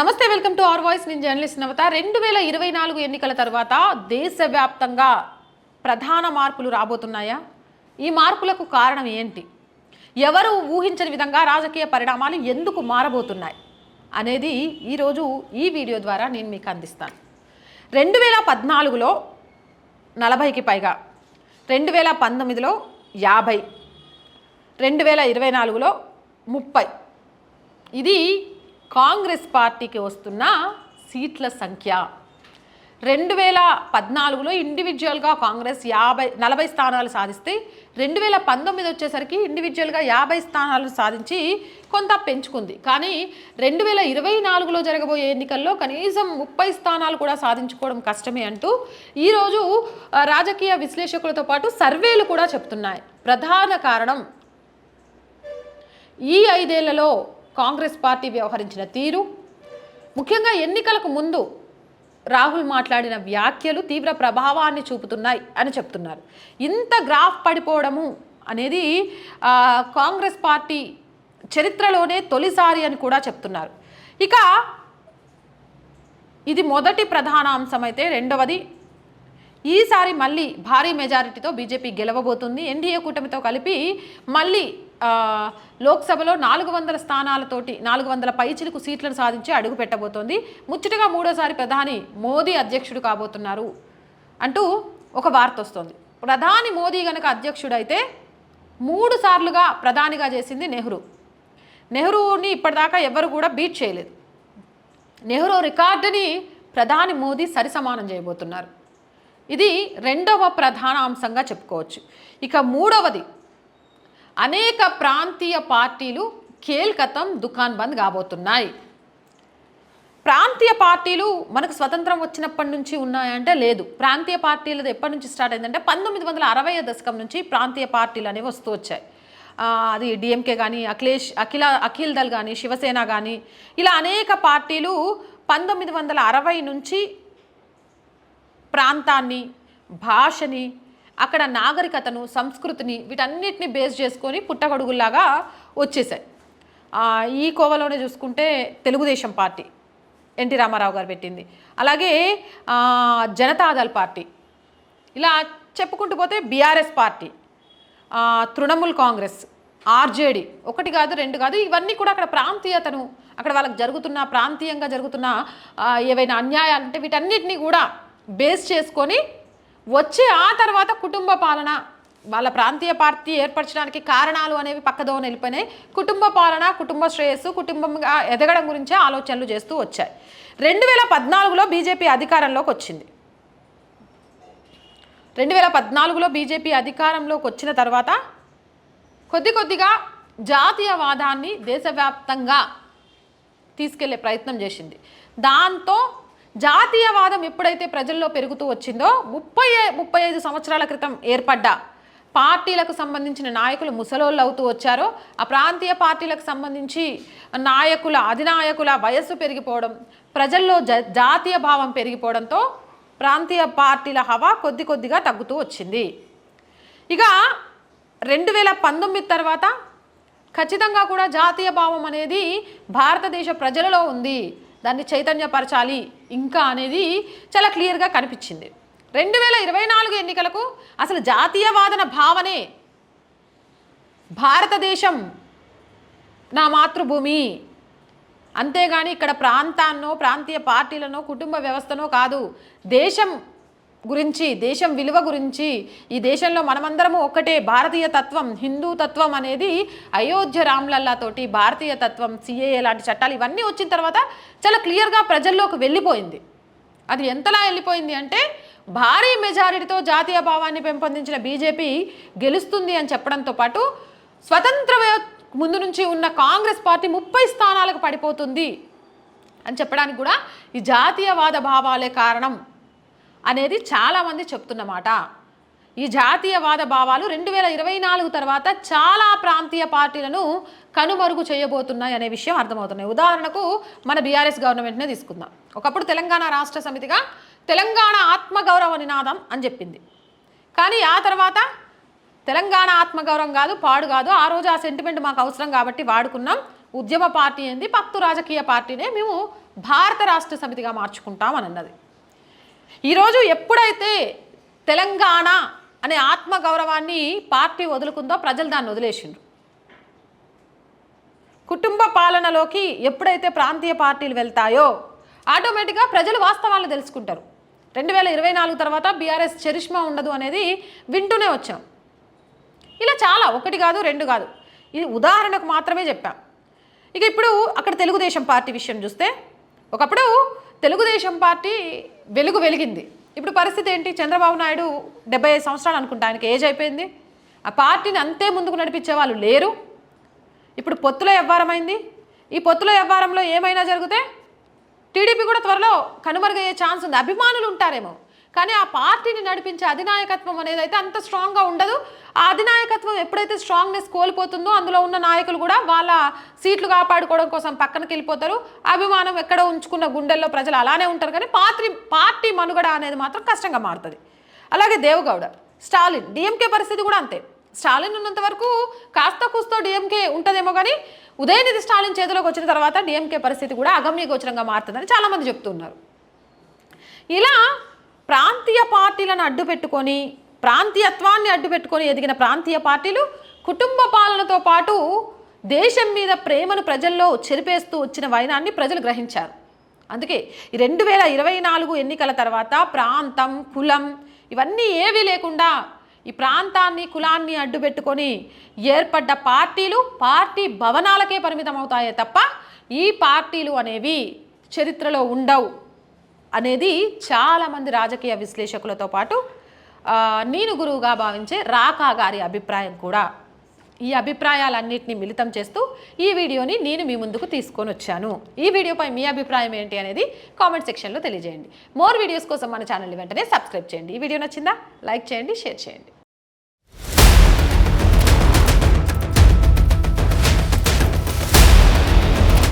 నమస్తే, welcome to our voice. నేను journalist నవత. 2024 ఎన్నికల తర్వాత దేశవ్యాప్తంగా ప్రధాన మార్పులు రాబోతున్నాయా? ఈ మార్పులకు కారణం ఏంటి? ఎవరు ఊహించని విధంగా రాజకీయ పరిణామాలు ఎందుకు మారబోతున్నాయి అనేది ఈరోజు ఈ వీడియో ద్వారా నేను మీకు అందిస్తాను. 2014లో 40కి పైగా, 2019లో 50, 2024లో 30. ఇది కాంగ్రెస్ పార్టీకి వస్తున్న సీట్ల సంఖ్య. 2014లో ఇండివిజువల్గా కాంగ్రెస్ 40 స్థానాలు సాధిస్తే 2019 వచ్చేసరికి ఇండివిజువల్గా 50 స్థానాలు సాధించి కొంత పెంచుకుంది. కానీ 2024లో జరగబోయే ఎన్నికల్లో కనీసం 30 స్థానాలు కూడా సాధించుకోవడం కష్టమే అంటూ ఈరోజు రాజకీయ విశ్లేషకులతో పాటు సర్వేలు కూడా చెప్తున్నాయి. ప్రధాన కారణం ఈ 5 ఏళ్లలో కాంగ్రెస్ పార్టీ వ్యవహరించిన తీరు, ముఖ్యంగా ఎన్నికలకు ముందు రాహుల్ మాట్లాడిన వ్యాఖ్యలు తీవ్ర ప్రభావాన్ని చూపుతున్నాయి అని చెప్తున్నారు. ఇంత గ్రాఫ్ పడిపోవడము అనేది కాంగ్రెస్ పార్టీ చరిత్రలోనే తొలిసారి అని కూడా చెప్తున్నారు. ఇక ఇది మొదటి ప్రధాన అంశం అయితే, రెండవది ఈసారి మళ్ళీ భారీ మెజారిటీతో బీజేపీ గెలవబోతుంది. ఎన్డీఏ కూటమితో కలిపి మళ్ళీ లోక్సభలో 400 స్థానాలతోటి 400 పైచిలకు సీట్లను సాధించి అడుగు పెట్టబోతోంది. ముచ్చటగా మూడోసారి ప్రధాని మోదీ అధ్యక్షుడు కాబోతున్నారు అంటూ ఒక వార్త వస్తుంది. ప్రధాని మోదీ గనక అధ్యక్షుడైతే 3 సార్లుగా ప్రధానిగా చేసింది నెహ్రూని ఇప్పటిదాకా ఎవరు కూడా బీట్ చేయలేదు. నెహ్రూ రికార్డుని ప్రధాని మోదీ సరిసమానం చేయబోతున్నారు. ఇది రెండవ ప్రధాన అంశంగా చెప్పుకోవచ్చు. ఇక మూడవది, అనేక ప్రాంతీయ పార్టీలు ఖేల్కతం దుకాన్ బంద్ కాబోతున్నాయి. ప్రాంతీయ పార్టీలు మనకు స్వతంత్రం వచ్చినప్పటి నుంచి ఉన్నాయంటే లేదు. ప్రాంతీయ పార్టీలది ఎప్పటి నుంచి స్టార్ట్ అయిందంటే 1960వ దశకం నుంచి ప్రాంతీయ పార్టీలు అనేవి వస్తూ వచ్చాయి. అది డిఎంకే కానీ, అఖిల్ దళ్ కానీ, శివసేన కానీ, ఇలా అనేక పార్టీలు 1960 నుంచి ప్రాంతాన్ని, భాషని, అక్కడ నాగరికతను, సంస్కృతిని, వీటన్నిటిని బేస్ చేసుకొని పుట్టగొడుగుల్లాగా వచ్చేసాయి. ఈ కోవలోనే చూసుకుంటే తెలుగుదేశం పార్టీ ఎన్టీ రామారావు గారు పెట్టింది, అలాగే జనతాదళ్ పార్టీ, ఇలా చెప్పుకుంటూ పోతే BRS party, Trinamool Congress, RJD, 1 కాదు 2 కాదు, ఇవన్నీ కూడా అక్కడ ప్రాంతీయతను, అక్కడ వాళ్ళకి జరుగుతున్న ప్రాంతీయంగా జరుగుతున్న ఏవైనా అన్యాయాలు అంటే వీటన్నిటిని కూడా బేస్ చేసుకొని వచ్చి ఆ తర్వాత కుటుంబ పాలన, వాళ్ళ ప్రాంతీయ పార్టీ ఏర్పరచడానికి కారణాలు అనేవి పక్కదోవన వెళ్ళిపోయినాయి. కుటుంబ పాలన, కుటుంబ శ్రేయస్సు, కుటుంబంగా ఎదగడం గురించే ఆలోచనలు చేస్తూ వచ్చాయి. 2014లో బీజేపీ అధికారంలోకి వచ్చింది. 2014లో బీజేపీ అధికారంలోకి వచ్చిన తర్వాత కొద్దిగా జాతీయవాదాన్ని దేశవ్యాప్తంగా తీసుకెళ్లే ప్రయత్నం చేసింది. దాంతో జాతీయవాదం ఎప్పుడైతే ప్రజల్లో పెరుగుతూ వచ్చిందో 35 సంవత్సరాల క్రితం ఏర్పడ్డ పార్టీలకు సంబంధించిన నాయకులు ముసలోళ్ళు అవుతూ వచ్చారో, ఆ ప్రాంతీయ పార్టీలకు సంబంధించి అధినాయకుల వయస్సు పెరిగిపోవడం, ప్రజల్లో జాతీయ భావం పెరిగిపోవడంతో ప్రాంతీయ పార్టీల హవా కొద్దిగా తగ్గుతూ వచ్చింది. ఇక 2019 తర్వాత ఖచ్చితంగా కూడా జాతీయ భావం అనేది భారతదేశ ప్రజలలో ఉంది, దాన్ని చైతన్యపరచాలి ఇంకా అనేది చాలా క్లియర్గా కనిపించింది. 2024 ఎన్నికలకు అసలు జాతీయవాదన భావనే భారతదేశం నా మాతృభూమి, అంతేగాని ఇక్కడ ప్రాంతీయ పార్టీలనో కుటుంబ వ్యవస్థనో కాదు, దేశం గురించి, దేశం విలువ గురించి, ఈ దేశంలో మనమందరము ఒక్కటే, భారతీయ తత్వం, హిందూ తత్వం అనేది అయోధ్య రామ్లల్లాతోటి భారతీయ తత్వం, సిఏఏ లాంటి చట్టాలు ఇవన్నీ వచ్చిన తర్వాత చాలా క్లియర్గా ప్రజల్లోకి వెళ్ళిపోయింది. అది ఎంతలా వెళ్ళిపోయింది అంటే భారీ మెజారిటీతో జాతీయ భావాన్ని పెంపొందించిన బీజేపీ గెలుస్తుంది అని చెప్పడంతో పాటు స్వతంత్ర ముందు నుంచి ఉన్న కాంగ్రెస్ పార్టీ 30 స్థానాలకు పడిపోతుంది అని చెప్పడానికి కూడా ఈ జాతీయవాద భావాలే కారణం అనేది చాలామంది చెప్తున్నమాట. ఈ జాతీయవాద భావాలు 2024 తర్వాత చాలా ప్రాంతీయ పార్టీలను కనుమరుగు చేయబోతున్నాయి అనే విషయం అర్థమవుతున్నాయి. ఉదాహరణకు మన బీఆర్ఎస్ గవర్నమెంట్నే తీసుకుందాం. ఒకప్పుడు తెలంగాణ రాష్ట్ర సమితిగా తెలంగాణ ఆత్మగౌరవ నినాదం అని చెప్పింది. కానీ ఆ తర్వాత తెలంగాణ ఆత్మగౌరవం కాదు, పాడు కాదు, ఆ రోజు ఆ సెంటిమెంట్ మాకు అవసరం కాబట్టి వాడుకున్నాం, ఉద్యమ పార్టీ ఏంది, పక్తు రాజకీయ పార్టీనే మేము భారత రాష్ట్ర సమితిగా మార్చుకుంటామని అన్నది. ఈరోజు ఎప్పుడైతే తెలంగాణ అనే ఆత్మగౌరవాన్ని పార్టీ వదులుకుందో ప్రజలు దాన్ని వదిలేసిండ్రు. కుటుంబ పాలనలోకి ఎప్పుడైతే ప్రాంతీయ పార్టీలు వెళ్తాయో ఆటోమేటిక్గా ప్రజలు వాస్తవాలను తెలుసుకుంటారు. 2024 తర్వాత బీఆర్ఎస్ చరిష్మా ఉండదు అనేది వింటూనే వచ్చాం. ఇలా చాలా, ఒకటి కాదు రెండు కాదు, ఇది ఉదాహరణకు మాత్రమే చెప్పాం. ఇక ఇప్పుడు అక్కడ తెలుగుదేశం పార్టీ విషయం చూస్తే, ఒకప్పుడు తెలుగుదేశం పార్టీ వెలిగింది. ఇప్పుడు పరిస్థితి ఏంటి? చంద్రబాబు నాయుడు 75 సంవత్సరాలు అనుకుంటా, ఆయనకి ఏజ్ అయిపోయింది. ఆ పార్టీని అంతే ముందుకు నడిపించే వాళ్ళు లేరు. ఇప్పుడు పొత్తుల వ్యవహారమైంది. ఈ పొత్తుల వ్యవహారంలో ఏమైనా జరిగితే టీడీపీ కూడా త్వరలో కనుమరుగయ్యే ఛాన్స్ ఉంది. అభిమానులు ఉంటారేమో, కానీ ఆ పార్టీని నడిపించే అధినాయకత్వం అనేది అయితే అంత స్ట్రాంగ్గా ఉండదు. ఆ అధినాయకత్వం ఎప్పుడైతే స్ట్రాంగ్నెస్ కోల్పోతుందో అందులో ఉన్న నాయకులు కూడా వాళ్ళ సీట్లు కాపాడుకోవడం కోసం పక్కనకి వెళ్ళిపోతారు. అభిమానం ఎక్కడో ఉంచుకున్న గుండెల్లో ప్రజలు అలానే ఉంటారు, కానీ పార్టీ మనుగడ అనేది మాత్రం కష్టంగా మారుతుంది. అలాగే దేవగౌడ, స్టాలిన్, డిఎంకే పరిస్థితి కూడా అంతే. స్టాలిన్ ఉన్నంత వరకు కాస్త కూస్తో డిఎంకే ఉంటుందేమో, కానీ ఉదయనిధి స్టాలిన్ చేతిలోకి వచ్చిన తర్వాత డిఎంకే పరిస్థితి కూడా అగమ్యగోచరంగా మారుతుందని చాలామంది చెప్తున్నారు. ఇలా ప్రాంతీయ పార్టీలను అడ్డుపెట్టుకొని, ప్రాంతీయత్వాన్ని అడ్డుపెట్టుకొని ఎదిగిన ప్రాంతీయ పార్టీలు కుటుంబ పాలనతో పాటు దేశం మీద ప్రేమను ప్రజల్లో చెరిపేస్తూ వచ్చిన వైనాన్ని ప్రజలు గ్రహించారు. అందుకే ఈ 2024 ఎన్నికల తర్వాత ప్రాంతం, కులం ఇవన్నీ ఏవీ లేకుండా ఈ ప్రాంతాన్ని, కులాన్ని అడ్డుపెట్టుకొని ఏర్పడ్డ పార్టీలు పార్టీ భవనాలకే పరిమితం అవుతాయే తప్ప ఈ పార్టీలు అనేవి చరిత్రలో ఉండవు అనేది చాలామంది రాజకీయ విశ్లేషకులతో పాటు నేను గురువుగా భావించే రాకా గారి అభిప్రాయం కూడా. ఈ అభిప్రాయాలన్నింటినీ మిళితం చేస్తూ ఈ వీడియోని నేను మీ ముందుకు తీసుకొని వచ్చాను. ఈ వీడియోపై మీ అభిప్రాయం ఏంటి అనేది కామెంట్ సెక్షన్లో తెలియజేయండి. మోర్ వీడియోస్ కోసం మన ఛానల్ని వెంటనే సబ్స్క్రైబ్ చేయండి. ఈ వీడియో నచ్చిందా? లైక్ చేయండి, షేర్ చేయండి.